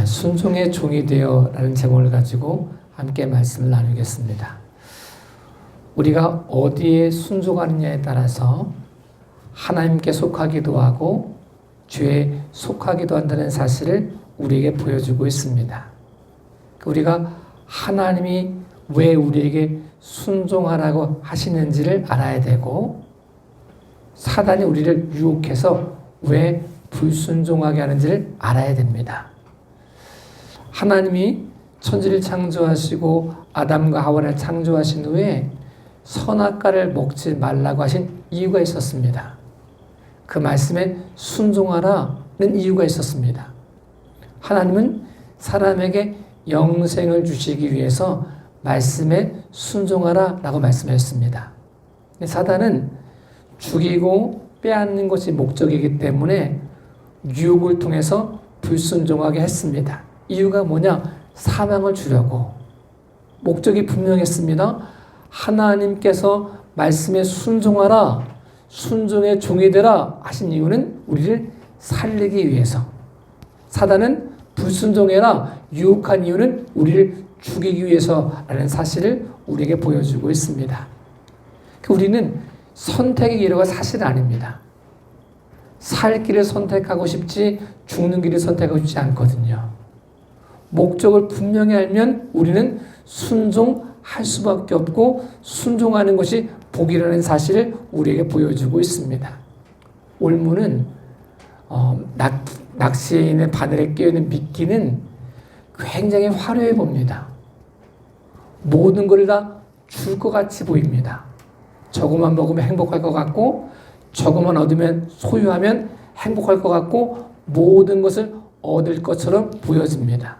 순종의 종이 되어라는 제목을 가지고 함께 말씀을 나누겠습니다. 우리가 어디에 순종하느냐에 따라서 하나님께 속하기도 하고 죄에 속하기도 한다는 사실을 우리에게 보여주고 있습니다. 우리가 하나님이 왜 우리에게 순종하라고 하시는지를 알아야 되고, 사단이 우리를 유혹해서 왜 불순종하게 하는지를 알아야 됩니다. 하나님이 천지를 창조하시고 아담과 하와를 창조하신 후에 선악과를 먹지 말라고 하신 이유가 있었습니다. 그 말씀에 순종하라는 이유가 있었습니다. 하나님은 사람에게 영생을 주시기 위해서 말씀에 순종하라라고 말씀하셨습니다. 사단은 죽이고 빼앗는 것이 목적이기 때문에 유혹을 통해서 불순종하게 했습니다. 이유가 뭐냐? 사망을 주려고. 목적이 분명했습니다. 하나님께서 말씀에 순종하라, 순종의 종이 되라 하신 이유는 우리를 살리기 위해서. 사단은 불순종해라 유혹한 이유는 우리를 죽이기 위해서라는 사실을 우리에게 보여주고 있습니다. 우리는 선택의 기로가 사실 아닙니다. 살 길을 선택하고 싶지 죽는 길을 선택하고 싶지 않거든요. 목적을 분명히 알면 우리는 순종할 수밖에 없고 순종하는 것이 복이라는 사실을 우리에게 보여주고 있습니다. 올무는 낚시에 있는 바늘에 끼어있는 미끼는 굉장히 화려해 봅니다. 모든 걸 다 줄 것 같이 보입니다. 저것만 먹으면 행복할 것 같고, 저것만 얻으면 소유하면 행복할 것 같고, 모든 것을 얻을 것처럼 보여집니다.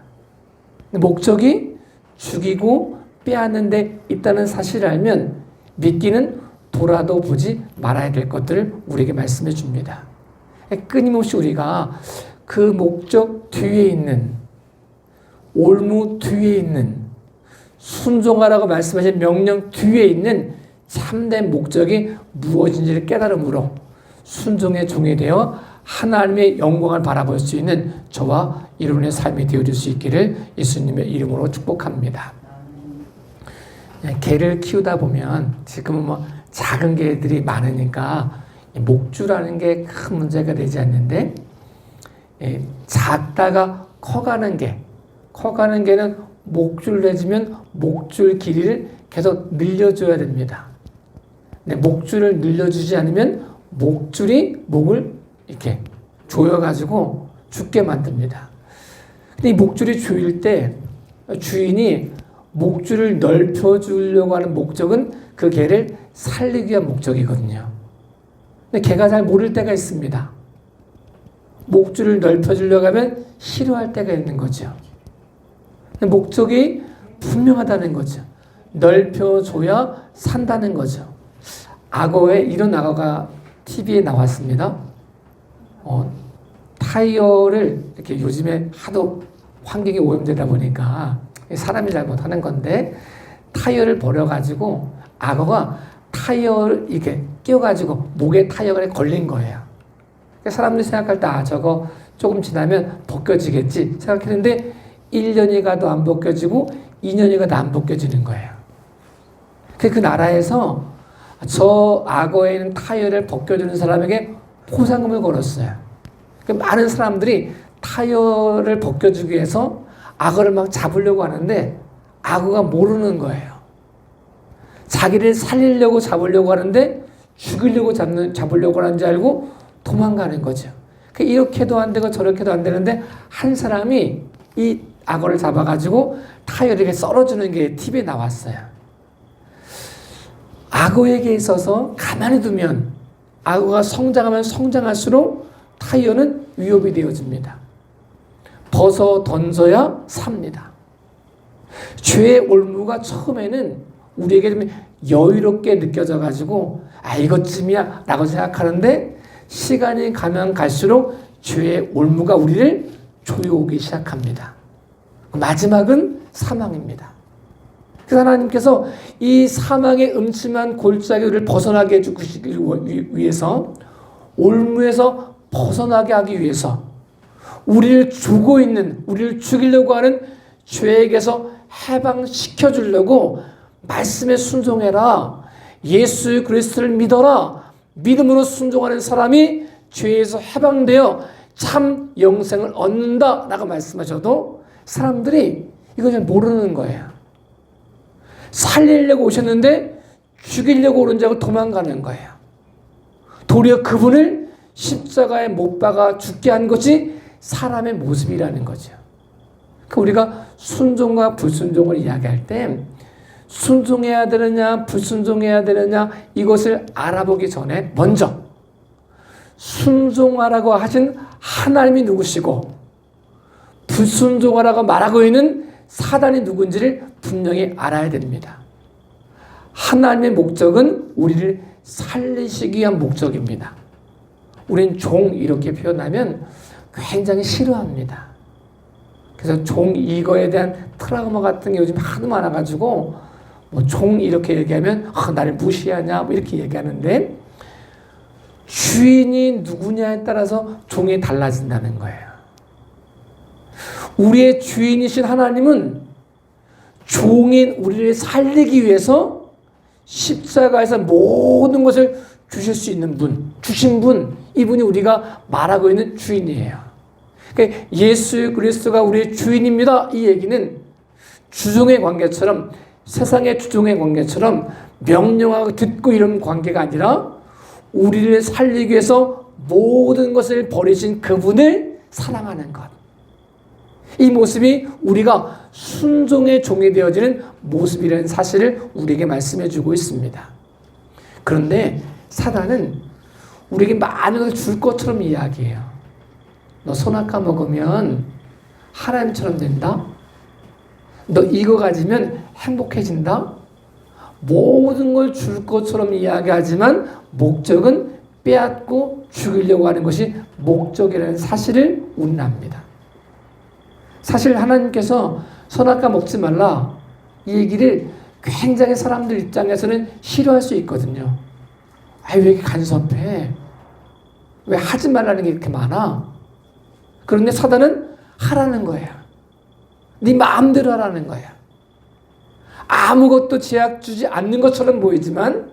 목적이 죽이고 빼앗는 데 있다는 사실을 알면 미끼는 돌아도 보지 말아야 될 것들을 우리에게 말씀해 줍니다. 끊임없이 우리가 그 목적 뒤에 있는, 올무 뒤에 있는, 순종하라고 말씀하신 명령 뒤에 있는 참된 목적이 무엇인지를 깨달음으로 순종의 종이 되어 하나님의 영광을 바라볼 수 있는 저와 여러분의 삶이 되어줄 수 있기를 예수님의 이름으로 축복합니다. 개를 키우다 보면 지금은 작은 개들이 많으니까 목줄하는 게 큰 문제가 되지 않는데, 작다가 커가는 개는 목줄을 내주면 목줄 길이를 계속 늘려줘야 됩니다. 근데 목줄을 늘려주지 않으면 목줄이 목을 이렇게 조여가지고 죽게 만듭니다. 근데 이 목줄이 조일 때 주인이 목줄을 넓혀주려고 하는 목적은 그 개를 살리기 위한 목적이거든요. 근데 개가 잘 모를 때가 있습니다. 목줄을 넓혀주려고 하면 싫어할 때가 있는 거죠. 목적이 분명하다는 거죠. 넓혀줘야 산다는 거죠. 이런 악어가 TV에 나왔습니다. 타이어를 이렇게 요즘에 하도 환경이 오염되다 보니까 사람이 잘못하는 건데, 타이어를 버려가지고 악어가 타이어를 이렇게 끼워가지고 목에 타이어가 걸린 거예요. 사람들이 생각할 때 저거 조금 지나면 벗겨지겠지 생각했는데 1년이 가도 안 벗겨지고 2년이 가도 안 벗겨지는 거예요. 그 나라에서 저 악어에 있는 타이어를 벗겨주는 사람에게 포상금을 걸었어요. 많은 사람들이 타이어를 벗겨주기 위해서 악어를 막 잡으려고 하는데 악어가 모르는 거예요. 자기를 살리려고 잡으려고 하는데 죽이려고 잡으려고 하는 줄 알고 도망가는 거죠. 이렇게도 안 되고 저렇게도 안 되는데 한 사람이 이 악어를 잡아가지고 타이어를 이렇게 썰어주는 게 TV에 나왔어요. 악어에게 있어서 가만히 두면 악어가 성장하면 성장할수록 타이어는 위협이 되어집니다. 벗어 던져야 삽니다. 죄의 올무가 처음에는 우리에게 좀 여유롭게 느껴져가지고 이것쯤이야 라고 생각하는데, 시간이 가면 갈수록 죄의 올무가 우리를 조여오기 시작합니다. 마지막은 사망입니다. 그래서 하나님께서 이 사망의 음침한 골짜기를 벗어나게 해주시기 위해서, 올무에서 벗어나게 하기 위해서, 우리를 주고 있는, 우리를 죽이려고 하는 죄에게서 해방시켜 주려고 말씀에 순종해라. 예수 그리스도를 믿어라. 믿음으로 순종하는 사람이 죄에서 해방되어 참 영생을 얻는다 라고 말씀하셔도 사람들이 이거 잘 모르는 거예요. 살리려고 오셨는데 죽이려고 오는 자고 도망가는 거예요. 도리어 그분을 십자가에 못 박아 죽게 한 것이 사람의 모습이라는 거죠. 그러니까 우리가 순종과 불순종을 이야기할 때 순종해야 되느냐 불순종해야 되느냐 이것을 알아보기 전에 먼저 순종하라고 하신 하나님이 누구시고 불순종하라고 말하고 있는 사단이 누군지를 분명히 알아야 됩니다. 하나님의 목적은 우리를 살리시기 위한 목적입니다. 우린 종 이렇게 표현하면 굉장히 싫어합니다. 그래서 종 이거에 대한 트라우마 같은 게 요즘 하도 많아가지고 뭐 종 이렇게 얘기하면 나를 무시하냐 뭐 이렇게 얘기하는데 주인이 누구냐에 따라서 종이 달라진다는 거예요. 우리의 주인이신 하나님은 종인 우리를 살리기 위해서 십자가에서 모든 것을 주실 수 있는 분, 주신 분, 이분이 우리가 말하고 있는 주인이에요. 그러니까 예수 그리스도가 우리의 주인입니다. 이 얘기는 주종의 관계처럼 세상의 주종의 관계처럼 명령하고 듣고 이런 관계가 아니라 우리를 살리기 위해서 모든 것을 버리신 그분을 사랑하는 것. 이 모습이 우리가 순종의 종이 되어지는 모습이라는 사실을 우리에게 말씀해 주고 있습니다. 그런데 사단은 우리에게 많은 걸 줄 것처럼 이야기해요. 너 선악과 먹으면 하나님처럼 된다? 너 이거 가지면 행복해진다? 모든 걸 줄 것처럼 이야기하지만 목적은 빼앗고 죽이려고 하는 것이 목적이라는 사실을 우리는 압니다. 사실 하나님께서 선악과 먹지 말라 이 얘기를 굉장히 사람들 입장에서는 싫어할 수 있거든요. 왜 이렇게 간섭해? 왜 하지 말라는 게 이렇게 많아? 그런데 사단은 하라는 거예요. 네 마음대로 하라는 거예요. 아무것도 제약 주지 않는 것처럼 보이지만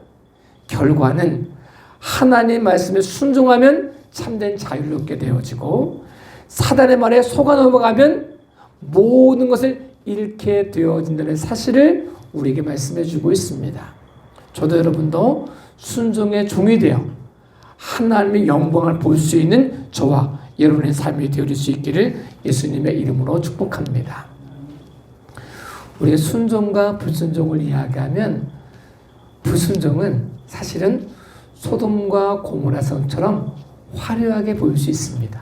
결과는 하나님의 말씀에 순종하면 참된 자유를 얻게 되어지고 사단의 말에 속아 넘어가면 모든 것을 잃게 되어진다는 사실을 우리에게 말씀해 주고 있습니다. 저도 여러분도 순종의 종이 되어 하나님의 영광을 볼 수 있는 저와 여러분의 삶이 되어질 수 있기를 예수님의 이름으로 축복합니다. 우리가 순종과 불순종을 이야기하면 불순종은 사실은 소돔과 고모라 성처럼 화려하게 보일 수 있습니다.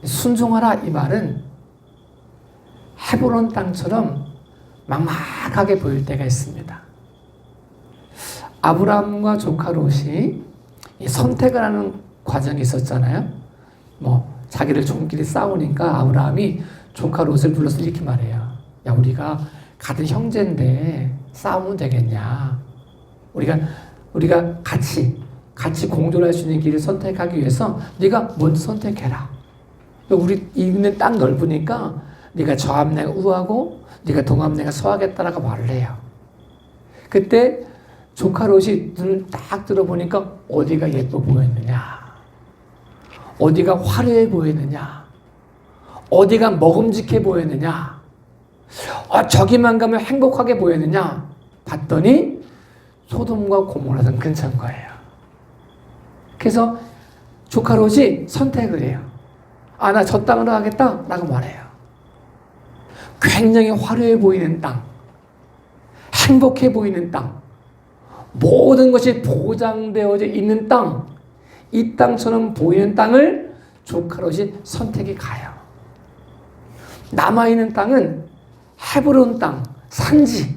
순종하라 이 말은 헤브론 땅처럼 막막하게 보일 때가 있습니다. 아브라함과 조카 롯이 선택을 하는 과정이 있었잖아요. 자기를 종끼리 싸우니까 아브라함이 조카 롯을 불러서 이렇게 말해요. 야, 우리가 같은 형제인데 싸우면 되겠냐? 우리가 같이 공존할 수 있는 길을 선택하기 위해서 네가 먼저 선택해라. 우리 있는 땅 넓으니까 네가 저하면 내가 우하고 네가 동하면 내가 서하겠다라고 말을 해요. 그때 조카 롯이 눈을 딱 들어보니까 어디가 예뻐 보였느냐? 어디가 화려해 보이느냐? 어디가 먹음직해 보이느냐? 저기만 가면 행복하게 보이느냐? 봤더니 소돔과 고모라산 근처인 거예요. 그래서 조카 롯이 선택을 해요. 나 저 땅으로 가겠다 라고 말해요. 굉장히 화려해 보이는 땅, 행복해 보이는 땅, 모든 것이 보장되어져 있는 땅, 이 땅처럼 보이는 땅을 조카 롯이 선택이 가요. 남아있는 땅은 헤브론 땅, 산지,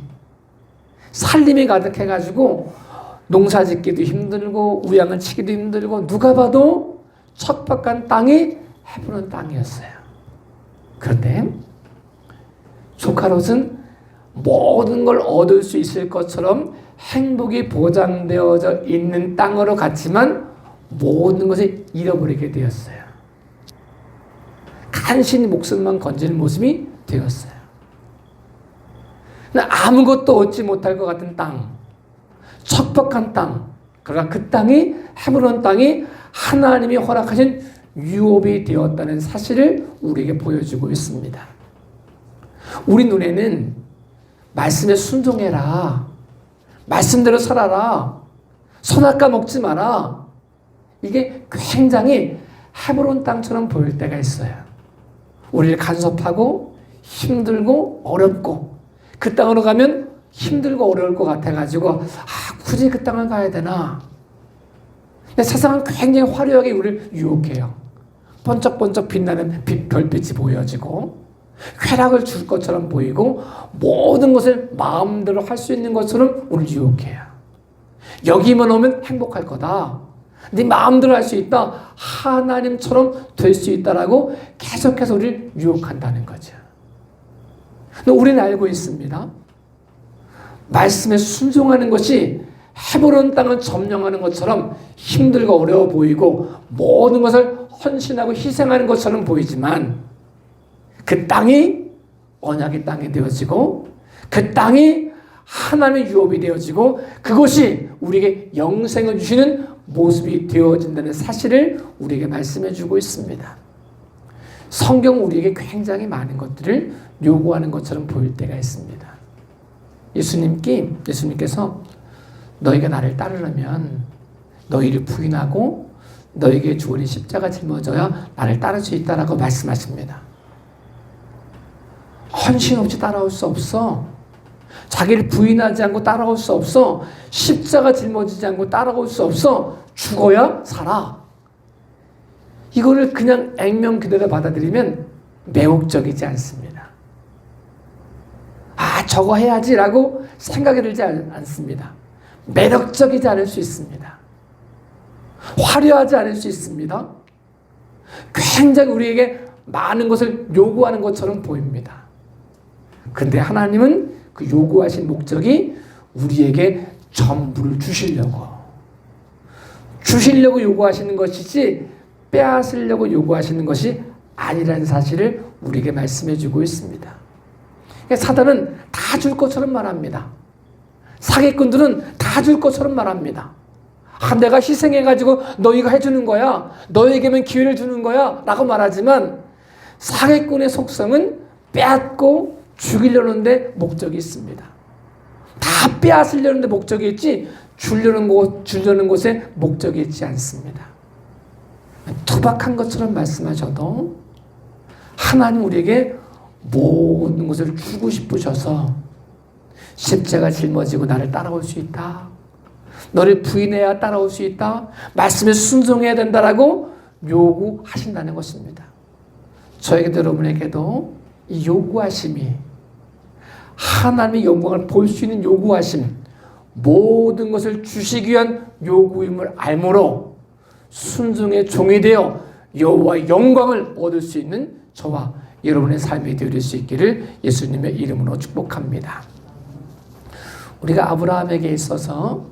살림이 가득해가지고 농사 짓기도 힘들고 우양을 치기도 힘들고 누가 봐도 척박한 땅이 헤브론 땅이었어요. 그런데 조카 롯은 모든 걸 얻을 수 있을 것처럼 행복이 보장되어져 있는 땅으로 갔지만 모든 것을 잃어버리게 되었어요. 간신히 목숨만 건지는 모습이 되었어요. 아무것도 얻지 못할 것 같은 땅, 척박한 땅, 그러나 그 땅이, 헤브론 땅이 하나님이 허락하신 유업이 되었다는 사실을 우리에게 보여주고 있습니다. 우리 눈에는 말씀에 순종해라, 말씀대로 살아라, 선악과 먹지 마라, 이게 굉장히 헤브론 땅처럼 보일 때가 있어요. 우리를 간섭하고 힘들고 어렵고, 그 땅으로 가면 힘들고 어려울 것 같아가지고 굳이 그 땅을 가야 되나? 세상은 굉장히 화려하게 우리를 유혹해요. 번쩍번쩍 빛나는 별빛이 보여지고, 쾌락을 줄 것처럼 보이고, 모든 것을 마음대로 할 수 있는 것처럼 우리를 유혹해요. 여기만 오면 행복할 거다, 네 마음대로 할 수 있다, 하나님처럼 될 수 있다라고 계속해서 우리를 유혹한다는 거죠. 우리는 알고 있습니다. 말씀에 순종하는 것이 헤브론 땅을 점령하는 것처럼 힘들고 어려워 보이고 모든 것을 헌신하고 희생하는 것처럼 보이지만, 그 땅이 언약의 땅이 되어지고, 그 땅이 하나님의 유업이 되어지고, 그것이 우리에게 영생을 주시는 모습이 되어진다는 사실을 우리에게 말씀해 주고 있습니다. 성경 우리에게 굉장히 많은 것들을 요구하는 것처럼 보일 때가 있습니다. 예수님께서 너희가 나를 따르려면 너희를 부인하고 너에게 주어진 십자가 짊어져야 나를 따를 수 있다라고 말씀하십니다. 헌신 없이 따라올 수 없어. 자기를 부인하지 않고 따라올 수 없어. 십자가 짊어지지 않고 따라올 수 없어. 죽어야 살아. 이거를 그냥 액면 그대로 받아들이면 매혹적이지 않습니다. 저거 해야지라고 생각이 들지 않습니다. 매력적이지 않을 수 있습니다. 화려하지 않을 수 있습니다. 굉장히 우리에게 많은 것을 요구하는 것처럼 보입니다. 그런데 하나님은 그 요구하신 목적이 우리에게 전부를 주시려고 요구하시는 것이지 빼앗으려고 요구하시는 것이 아니라는 사실을 우리에게 말씀해 주고 있습니다. 사단은 다 줄 것처럼 말합니다. 사기꾼들은 다 줄 것처럼 말합니다. 내가 희생해가지고 너희가 해주는 거야, 너에게만 기회를 주는 거야 라고 말하지만, 사기꾼의 속성은 빼앗고 죽이려는 데 목적이 있습니다. 다 빼앗으려는 데 목적이 있지 주려는 곳에 목적이 있지 않습니다. 투박한 것처럼 말씀하셔도 하나님 우리에게 모든 것을 주고 싶으셔서 십자가 짊어지고 나를 따라올 수 있다, 너를 부인해야 따라올 수 있다, 말씀에 순종해야 된다라고 요구하신다는 것입니다. 저에게도 여러분에게도 이 요구하심이, 하나님의 영광을 볼 수 있는 요구하심, 모든 것을 주시기 위한 요구임을 알므로 순종의 종이 되어 여호와의 영광을 얻을 수 있는 저와 여러분의 삶이 되어질 수 있기를 예수님의 이름으로 축복합니다. 우리가 아브라함에게 있어서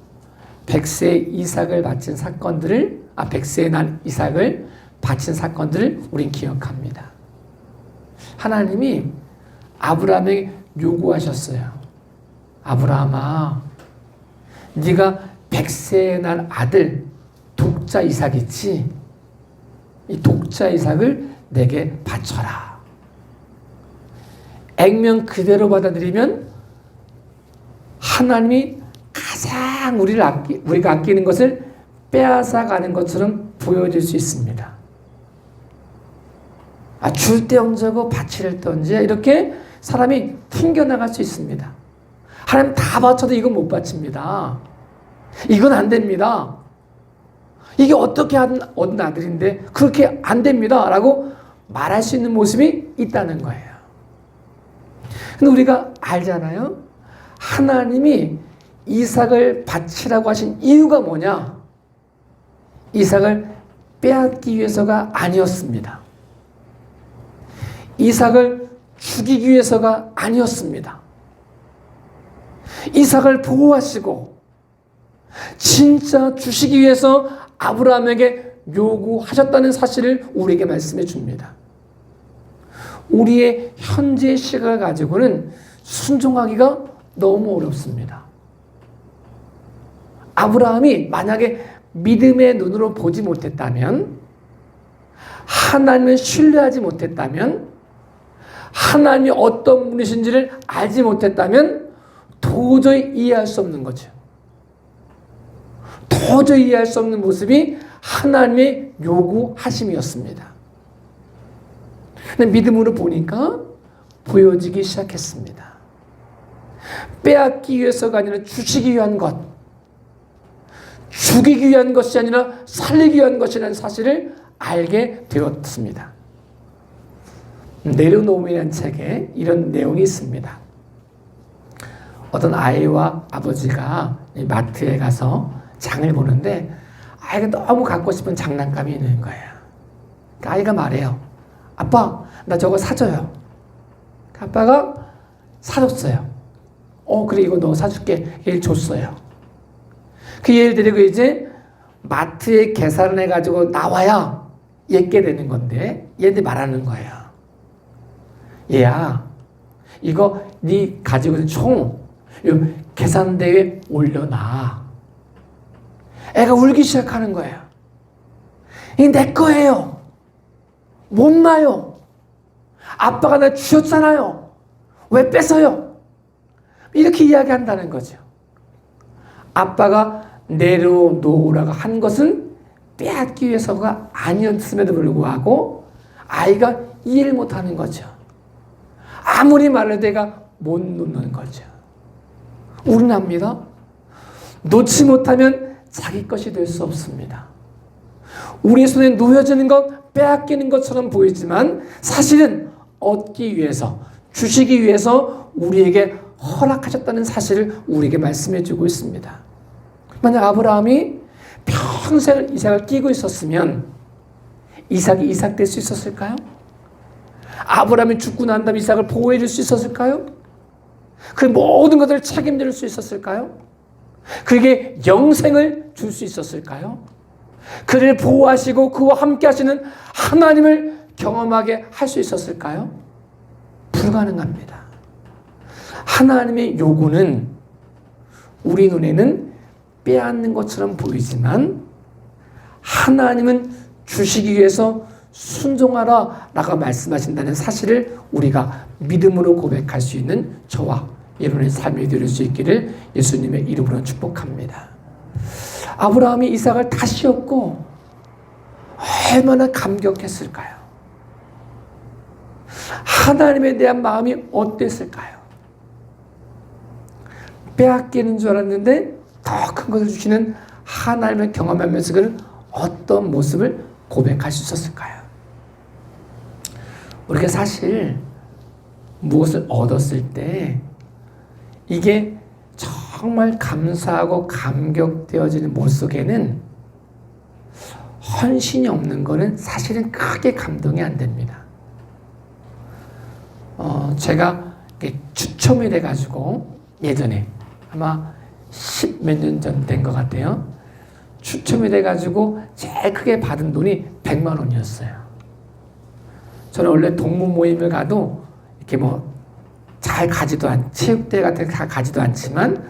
100세 이삭을 바친 사건들을, 100세에 난 이삭을 바친 사건들을 우린 기억합니다. 하나님이 아브라함에게 요구하셨어요. 아브라함아, 네가 100세에 난 아들 독자 이삭 있지? 이 독자 이삭을 내게 바쳐라. 액면 그대로 받아들이면 하나님이 가장 우리가 아끼는 것을 빼앗아가는 것처럼 보여질 수 있습니다. 줄 때 언제고 바칠 때 언제, 이렇게 사람이 튕겨나갈 수 있습니다. 하나님 다 바쳐도 이건 못 바칩니다. 이건 안 됩니다. 이게 어떻게 얻은 아들인데 그렇게 안 됩니다 라고 말할 수 있는 모습이 있다는 거예요. 근데 우리가 알잖아요. 하나님이 이삭을 바치라고 하신 이유가 뭐냐? 이삭을 빼앗기 위해서가 아니었습니다. 이삭을 죽이기 위해서가 아니었습니다. 이삭을 보호하시고 진짜 주시기 위해서 아브라함에게 요구하셨다는 사실을 우리에게 말씀해 줍니다. 우리의 현재 시각을 가지고는 순종하기가 너무 어렵습니다. 아브라함이 만약에 믿음의 눈으로 보지 못했다면, 하나님을 신뢰하지 못했다면, 하나님이 어떤 분이신지를 알지 못했다면 도저히 이해할 수 없는 거죠. 도저히 이해할 수 없는 모습이 하나님의 요구하심이었습니다. 근데 믿음으로 보니까 보여지기 시작했습니다. 빼앗기 위해서가 아니라 주시기 위한 것, 죽이기 위한 것이 아니라 살리기 위한 것이라는 사실을 알게 되었습니다. 내려놓음이라는 책에 이런 내용이 있습니다. 어떤 아이와 아버지가 마트에 가서 장을 보는데 아이가 너무 갖고 싶은 장난감이 있는 거예요. 그러니까 아이가 말해요. 아빠, 나 저거 사줘요. 아빠가 사줬어요. 그래, 이거 너 사줄게. 얘를 줬어요. 그 얘를 데리고 이제 마트에 계산을 해가지고 나와야 얘게 되는 건데, 얘한테 말하는 거예요. 얘야, 이거 네 가지고 있는 총 계산대에 올려놔. 애가 울기 시작하는 거예요. 이게 내 거예요. 못 놔요. 아빠가 나 주셨잖아요. 왜 뺏어요? 이렇게 이야기한다는 거죠. 아빠가 내려놓으라고 한 것은 빼앗기 위해서가 아니었음에도 불구하고 아이가 이해를 못하는 거죠. 아무리 말해도 애가 못 놓는 거죠. 우리는 압니다. 놓지 못하면 자기 것이 될 수 없습니다. 우리 손에 놓여지는 것, 빼앗기는 것처럼 보이지만 사실은 얻기 위해서, 주시기 위해서 우리에게 허락하셨다는 사실을 우리에게 말씀해 주고 있습니다. 만약 아브라함이 평생 이삭을 끼고 있었으면 이삭이 이삭 될 수 있었을까요? 아브라함이 죽고 난 다음에 이삭을 보호해 줄 수 있었을까요? 그 모든 것들을 책임질 수 있었을까요? 그에게 영생을 줄 수 있었을까요? 그를 보호하시고 그와 함께 하시는 하나님을 경험하게 할 수 있었을까요? 불가능합니다. 하나님의 요구는 우리 눈에는 빼앗는 것처럼 보이지만 하나님은 주시기 위해서 순종하라 라고 말씀하신다는 사실을 우리가 믿음으로 고백할 수 있는 저와 여러분의 삶이 될 수 있기를 예수님의 이름으로 축복합니다. 아브라함이 이삭을 다시 얻고 얼마나 감격했을까요? 하나님에 대한 마음이 어땠을까요? 빼앗기는 줄 알았는데 더 큰 것을 주시는 하나님을 경험하면서 그는 어떤 모습을 고백할 수 있었을까요? 우리가 사실 무엇을 얻었을 때 이게 정말 감사하고 감격되어지는 모습 속에는 헌신이 없는 것은 사실은 크게 감동이 안 됩니다. 제가 추첨이 돼가지고 예전에 아마 10몇 년 전 된 것 같아요. 추첨이 돼가지고 제일 크게 받은 돈이 100만 원이었어요. 저는 원래 동무 모임을 가도 이렇게 잘 가지도 체육대 같은 거 다 가지도 않지만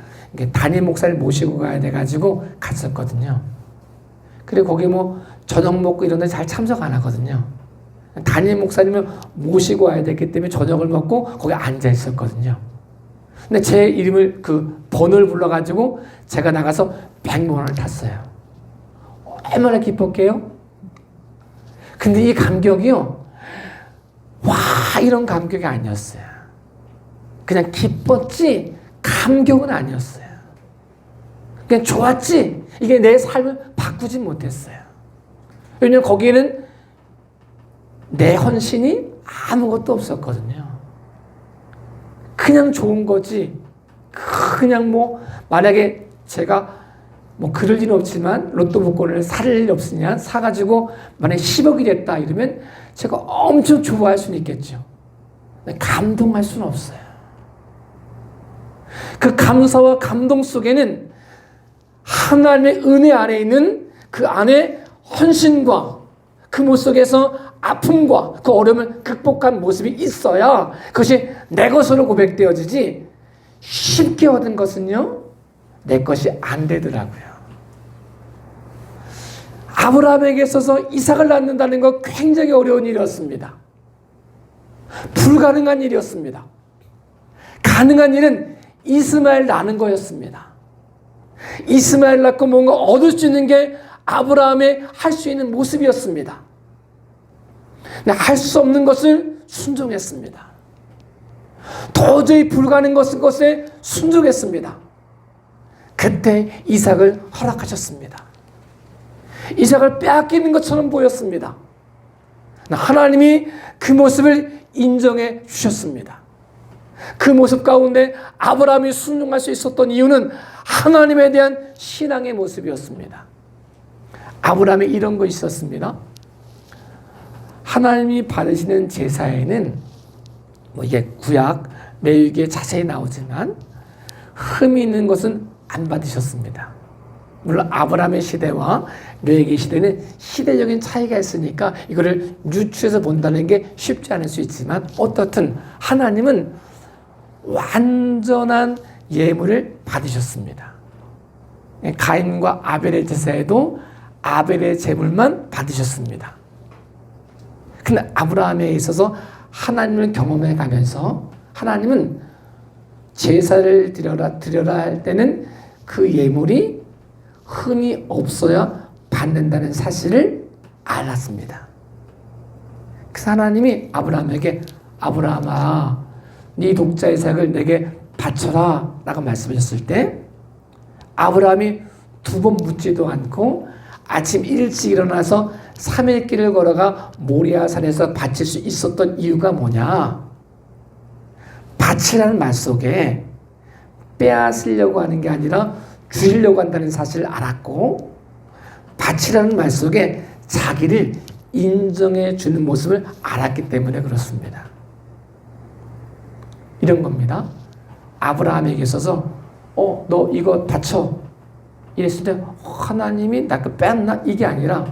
담임 목사를 모시고 가야 돼가지고 갔었거든요. 그리고 거기 저녁 먹고 이런 데 잘 참석 안 하거든요. 담임 목사님을 모시고 와야 되기 때문에 저녁을 먹고 거기 앉아 있었거든요. 근데 제 이름을 번호를 불러가지고 제가 나가서 100만 원을 탔어요. 얼마나 기뻤게요? 근데 이 감격이요, 와, 이런 감격이 아니었어요. 그냥 기뻤지 감격은 아니었어요. 그냥 좋았지 이게 내 삶을 바꾸지 못했어요. 왜냐하면 거기에는 내 헌신이 아무것도 없었거든요. 그냥 좋은 거지. 그냥 만약에 제가 그럴 일은 없지만 로또 복권을 살 일 없으냐 사가지고 만약에 10억이 됐다 이러면 제가 엄청 좋아할 수는 있겠죠. 감동할 수는 없어요. 그 감사와 감동 속에는 하나님의 은혜 안에 있는 그 안에 헌신과 그 모습 속에서 아픔과 그 어려움을 극복한 모습이 있어야 그것이 내 것으로 고백되어지지, 쉽게 얻은 것은요 내 것이 안 되더라고요. 아브라함에게 있어서 이삭을 낳는다는 거 굉장히 어려운 일이었습니다. 불가능한 일이었습니다. 가능한 일은 이스마엘 낳는 거였습니다. 이스마엘 낳고 뭔가 얻을 수 있는 게 아브라함의 할 수 있는 모습이었습니다. 할 수 없는 것을 순종했습니다. 도저히 불가능한 것에 순종했습니다. 그때 이삭을 허락하셨습니다. 이삭을 빼앗기는 것처럼 보였습니다. 하나님이 그 모습을 인정해 주셨습니다. 그 모습 가운데 아브라함이 순종할 수 있었던 이유는 하나님에 대한 신앙의 모습이었습니다. 아브라함에 이런 것이 있었습니다. 하나님이 받으시는 제사에는 이게 구약 레위기에 자세히 나오지만 흠이 있는 것은 안 받으셨습니다. 물론 아브라함의 시대와 레위기 시대는 시대적인 차이가 있으니까 이거를 유추해서 본다는 게 쉽지 않을 수 있지만, 어떻든 하나님은 완전한 예물을 받으셨습니다. 가인과 아벨의 제사에도 아벨의 제물만 받으셨습니다. 근데 아브라함에 있어서 하나님을 경험해 가면서 하나님은 제사를 드려라 할 때는 그 예물이 흠이 없어야 받는다는 사실을 알았습니다. 그래서 하나님이 아브라함에게, 아브라함아, 네 독자 이삭을 내게 바쳐라 라고 말씀하셨을 때 아브라함이 2번 묻지도 않고 아침 일찍 일어나서 3일 길을 걸어가 모리아산에서 바칠 수 있었던 이유가 뭐냐? 바치라는 말 속에 빼앗으려고 하는 게 아니라 주려고 한다는 사실을 알았고, 바치라는 말 속에 자기를 인정해 주는 모습을 알았기 때문에 그렇습니다. 이런 겁니다. 아브라함에게 있어서 너 이거 바쳐 이랬을 때 하나님이 나 그 뺐나? 이게 아니라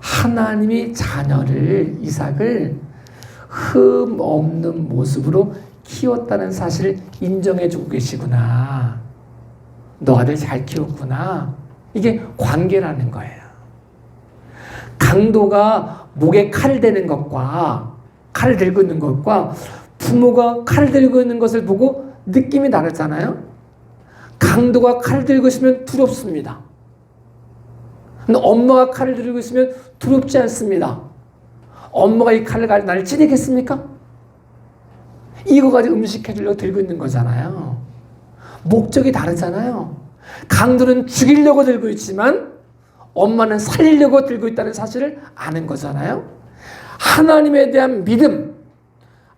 하나님이 자녀를, 이삭을 흠 없는 모습으로 키웠다는 사실을 인정해 주고 계시구나. 너 아들 잘 키웠구나. 이게 관계라는 거예요. 강도가 목에 칼을 대는 것과, 칼을 들고 있는 것과 부모가 칼을 들고 있는 것을 보고 느낌이 다르잖아요. 강도가 칼을 들고 있으면 두렵습니다. 근데 엄마가 칼을 들고 있으면 두렵지 않습니다. 엄마가 이 칼을 가지고 나를 찌르겠습니까? 이거 가지고 음식 해주려고 들고 있는 거잖아요. 목적이 다르잖아요. 강도는 죽이려고 들고 있지만 엄마는 살리려고 들고 있다는 사실을 아는 거잖아요. 하나님에 대한 믿음,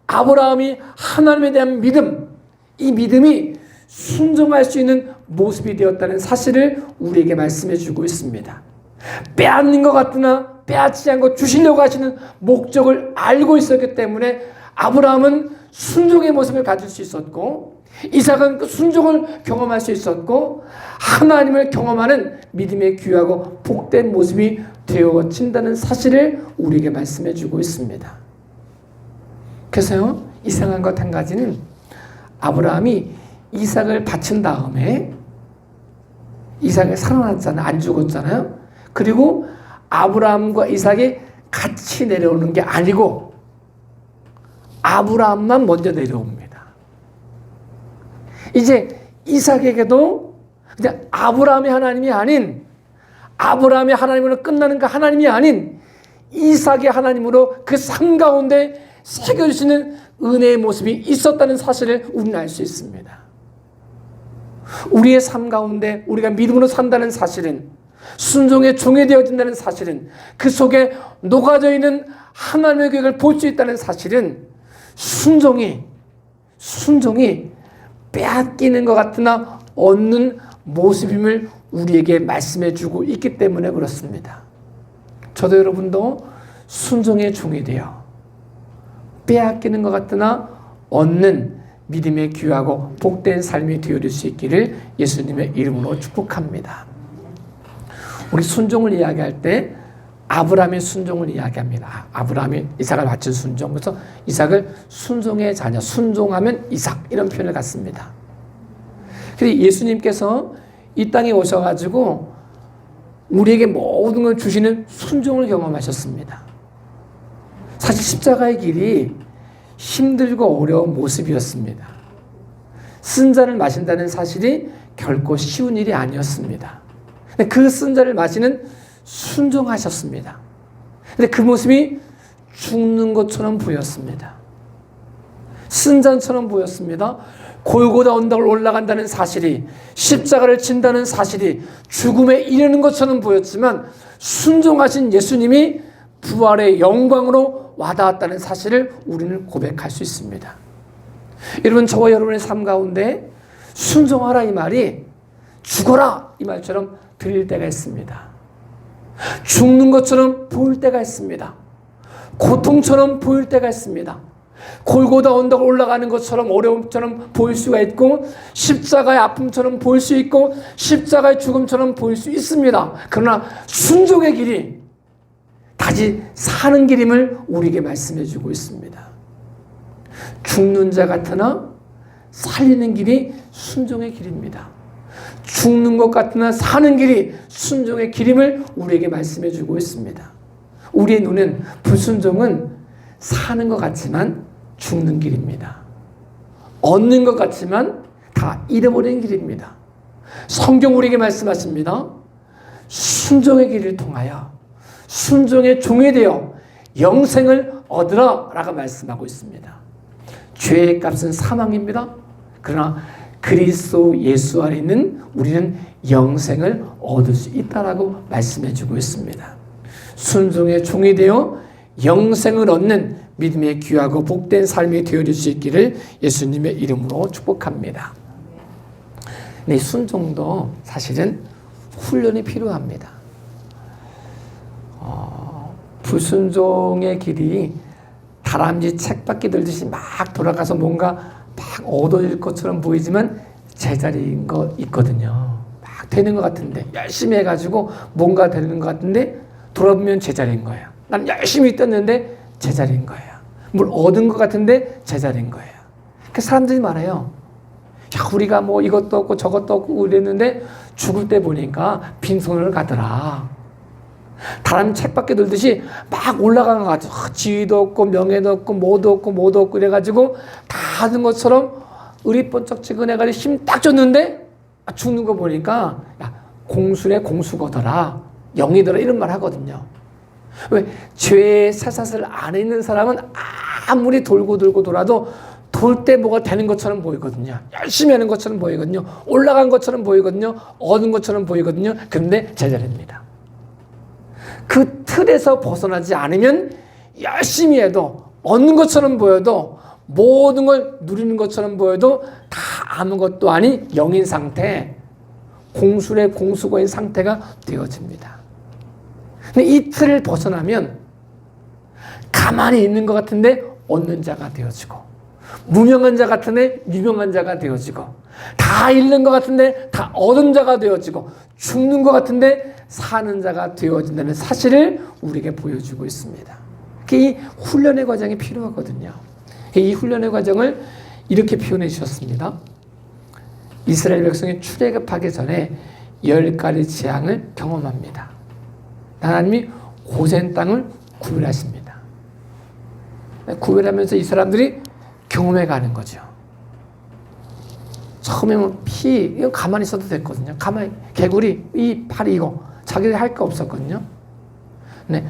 아브라함이 하나님에 대한 믿음, 이 믿음이 순종할 수 있는 모습이 되었다는 사실을 우리에게 말씀해 주고 있습니다. 빼앗는 것 같으나 빼앗지 않고 주시려고 하시는 목적을 알고 있었기 때문에 아브라함은 순종의 모습을 가질 수 있었고, 이삭은 그 순종을 경험할 수 있었고, 하나님을 경험하는 믿음의 귀하고 복된 모습이 되어진다는 사실을 우리에게 말씀해 주고 있습니다. 그래서요, 이상한 것 한 가지는 아브라함이 이삭을 바친 다음에 이삭이 살아났잖아요. 안 죽었잖아요. 그리고 아브라함과 이삭이 같이 내려오는 게 아니고 아브라함만 먼저 내려옵니다. 이제 이삭에게도 그냥 아브라함의 하나님이 아닌, 아브라함의 하나님으로 끝나는 그 하나님이 아닌 이삭의 하나님으로 그 삶 가운데 새겨주시는 은혜의 모습이 있었다는 사실을 우리는 알 수 있습니다. 우리의 삶 가운데 우리가 믿음으로 산다는 사실은, 순종의 종이 되어진다는 사실은, 그 속에 녹아져 있는 하나님의 계획을 볼 수 있다는 사실은 순종이 빼앗기는 것 같으나 얻는 모습임을 우리에게 말씀해 주고 있기 때문에 그렇습니다. 저도 여러분도 순종의 종이 되어 빼앗기는 것 같으나 얻는 믿음의 귀하고 복된 삶이 되어질 수 있기를 예수님의 이름으로 축복합니다. 우리 순종을 이야기할 때 아브라함의 순종을 이야기합니다. 아브라함이 이삭을 바친 순종. 그래서 이삭을 순종의 자녀, 순종하면 이삭 이런 표현을 갖습니다. 그래서 예수님께서 이 땅에 오셔가지고 우리에게 모든 걸 주시는 순종을 경험하셨습니다. 사실 십자가의 길이 힘들고 어려운 모습이었습니다. 쓴 잔을 마신다는 사실이 결코 쉬운 일이 아니었습니다. 근데 그 쓴 잔을 마시는 순종하셨습니다. 근데 그 모습이 죽는 것처럼 보였습니다. 쓴 잔처럼 보였습니다. 골고다 언덕을 올라간다는 사실이, 십자가를 진다는 사실이 죽음에 이르는 것처럼 보였지만 순종하신 예수님이 부활의 영광으로 와닿았다는 사실을 우리는 고백할 수 있습니다. 여러분, 저와 여러분의 삶 가운데 순종하라 이 말이 죽어라 이 말처럼 들릴 때가 있습니다. 죽는 것처럼 보일 때가 있습니다. 고통처럼 보일 때가 있습니다. 골고다 언덕을 올라가는 것처럼 어려움처럼 보일 수가 있고, 십자가의 아픔처럼 보일 수 있고, 십자가의 죽음처럼 보일 수 있습니다. 그러나 순종의 길이 다시 사는 길임을 우리에게 말씀해 주고 있습니다. 죽는 자 같으나 살리는 길이 순종의 길입니다. 죽는 것 같으나 사는 길이 순종의 길임을 우리에게 말씀해 주고 있습니다. 우리의 눈은 불순종은 사는 것 같지만 죽는 길입니다. 얻는 것 같지만 다 잃어버리는 길입니다. 성경 우리에게 말씀하십니다. 순종의 길을 통하여 순종의 종이 되어 영생을 얻으라 라고 말씀하고 있습니다. 죄의 값은 사망입니다. 그러나 그리스도 예수 안에 있는 우리는 영생을 얻을 수 있다라고 말씀해 주고 있습니다. 순종의 종이 되어 영생을 얻는 믿음의 귀하고 복된 삶이 되어질 수 있기를 예수님의 이름으로 축복합니다. 네, 순종도 사실은 훈련이 필요합니다. 불순종의 길이 다람쥐 책바퀴 들듯이 막 돌아가서 뭔가 막 얻어질 것처럼 보이지만 제자리인 거 있거든요. 막 되는 것 같은데, 열심히 해가지고 뭔가 되는 것 같은데 돌아보면 제자리인 거예요. 난 열심히 뛰었는데 제자리인 거예요. 뭘 얻은 것 같은데 제자리인 거예요. 그 사람들이 말해요. 야, 우리가 뭐 이것도 없고 저것도 없고 이랬는데 죽을 때 보니까 빈손으로 가더라. 다람쥐 책밖에 들듯이 막 올라간 것 같아요. 지위도 없고 명예도 없고 뭐도 없고 뭐도 없고 이래가지고 다 하는 것처럼 의리번쩍지근해가지고 힘 딱 줬는데 죽는 거 보니까 야, 공순의 공수거더라, 영이더라 이런 말 하거든요. 왜? 죄의 쇠사슬 안에 있는 사람은 아무리 돌고 돌아도 돌 때 뭐가 되는 것처럼 보이거든요. 열심히 하는 것처럼 보이거든요. 올라간 것처럼 보이거든요. 얻은 것처럼 보이거든요. 근데 제자리입니다. 그 틀에서 벗어나지 않으면 열심히 해도 얻는 것처럼 보여도 모든 걸 누리는 것처럼 보여도 다 아무것도 아닌 영인 상태, 공술의 공수거인 상태가 되어집니다. 근데 이 틀을 벗어나면 가만히 있는 것 같은데 얻는 자가 되어지고, 무명한 자 같은데 유명한 자가 되어지고, 다 잃는 것 같은데 다 얻은 자가 되어지고, 죽는 것 같은데 사는 자가 되어진다는 사실을 우리에게 보여주고 있습니다. 이 훈련의 과정이 필요하거든요. 이 훈련의 과정을 이렇게 표현해 주셨습니다. 이스라엘 백성이 출애굽하기 전에 10가지 재앙을 경험합니다. 하나님이 고센 땅을 구별하십니다. 구별하면서 이 사람들이 경험해 가는 거죠. 처음에는 피, 이거 가만히 있어도 됐거든요. 가만히, 개구리, 이 팔이 이거. 자기들이 할 거 없었거든요. 네.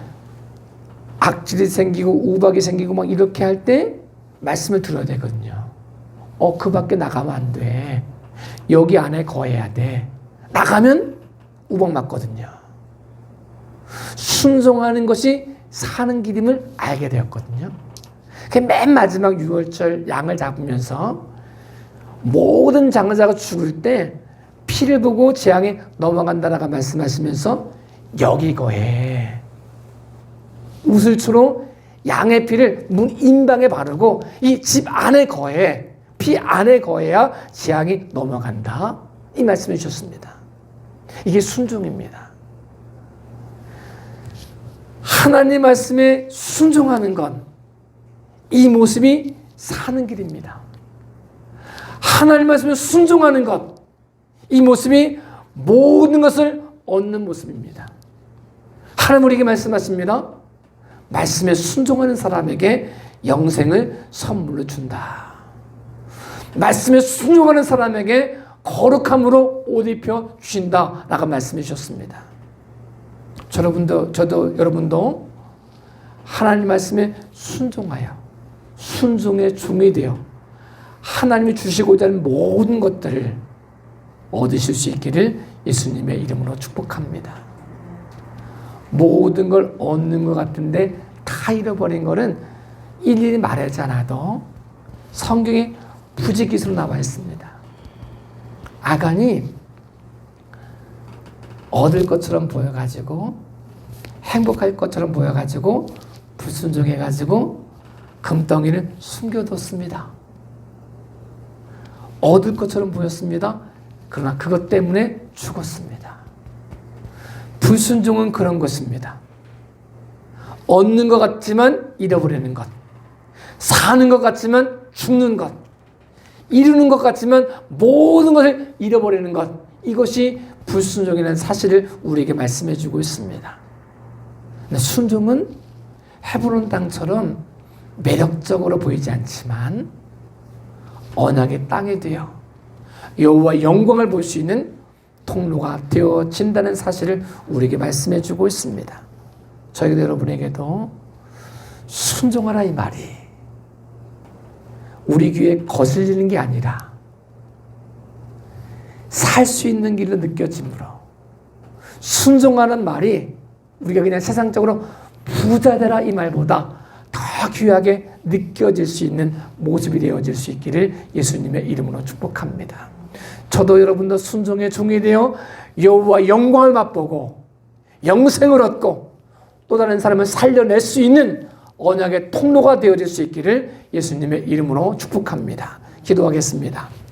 악질이 생기고 우박이 생기고 막 이렇게 할 때 말씀을 들어야 되거든요. 그 밖에 나가면 안 돼. 여기 안에 거해야 돼. 나가면 우박 맞거든요. 순종하는 것이 사는 길임을 알게 되었거든요. 맨 마지막 유월절 양을 잡으면서 모든 장자가 죽을 때 피를 보고 재앙이 넘어간다라고 말씀하시면서 여기 거해. 우슬초로 양의 피를 문 인방에 바르고 이 집 안에 거해. 피 안에 거해야 재앙이 넘어간다. 이 말씀해 주셨습니다. 이게 순종입니다. 하나님 말씀에 순종하는 것, 이 모습이 사는 길입니다. 하나님 말씀에 순종하는 것, 이 모습이 모든 것을 얻는 모습입니다. 하나님 우리에게 말씀하십니다. 말씀에 순종하는 사람에게 영생을 선물로 준다. 말씀에 순종하는 사람에게 거룩함으로 옷 입혀 주신다 라고 말씀해 주셨습니다. 여러분도 하나님 말씀에 순종하여 순종의 종이 되어 하나님이 주시고자 하는 모든 것들을 얻으실 수 있기를 예수님의 이름으로 축복합니다. 모든 걸 얻는 것 같은데 다 잃어버린 거는 일일이 말하지 않아도 성경에 부지기수로 나와 있습니다. 아간이 얻을 것처럼 보여가지고 행복할 것처럼 보여가지고 불순종해가지고 금덩이를 숨겨뒀습니다. 얻을 것처럼 보였습니다. 그러나 그것 때문에 죽었습니다. 불순종은 그런 것입니다. 얻는 것 같지만 잃어버리는 것, 사는 것 같지만 죽는 것, 이루는 것 같지만 모든 것을 잃어버리는 것, 이것이 불순종이라는 사실을 우리에게 말씀해 주고 있습니다. 순종은 헤브론 땅처럼 매력적으로 보이지 않지만 언약의 땅이 되어 여호와의 영광을 볼 수 있는 통로가 되어진다는 사실을 우리에게 말씀해 주고 있습니다. 저희들 여러분에게도 순종하라 이 말이 우리 귀에 거슬리는 게 아니라 살 수 있는 길로 느껴지므로 순종하는 말이 우리가 그냥 세상적으로 부자 되라 이 말보다 더 귀하게 느껴질 수 있는 모습이 되어질 수 있기를 예수님의 이름으로 축복합니다. 저도 여러분도 순종의 종이 되어 여호와 영광을 맛보고 영생을 얻고 또 다른 사람을 살려낼 수 있는 언약의 통로가 되어질 수 있기를 예수님의 이름으로 축복합니다. 기도하겠습니다.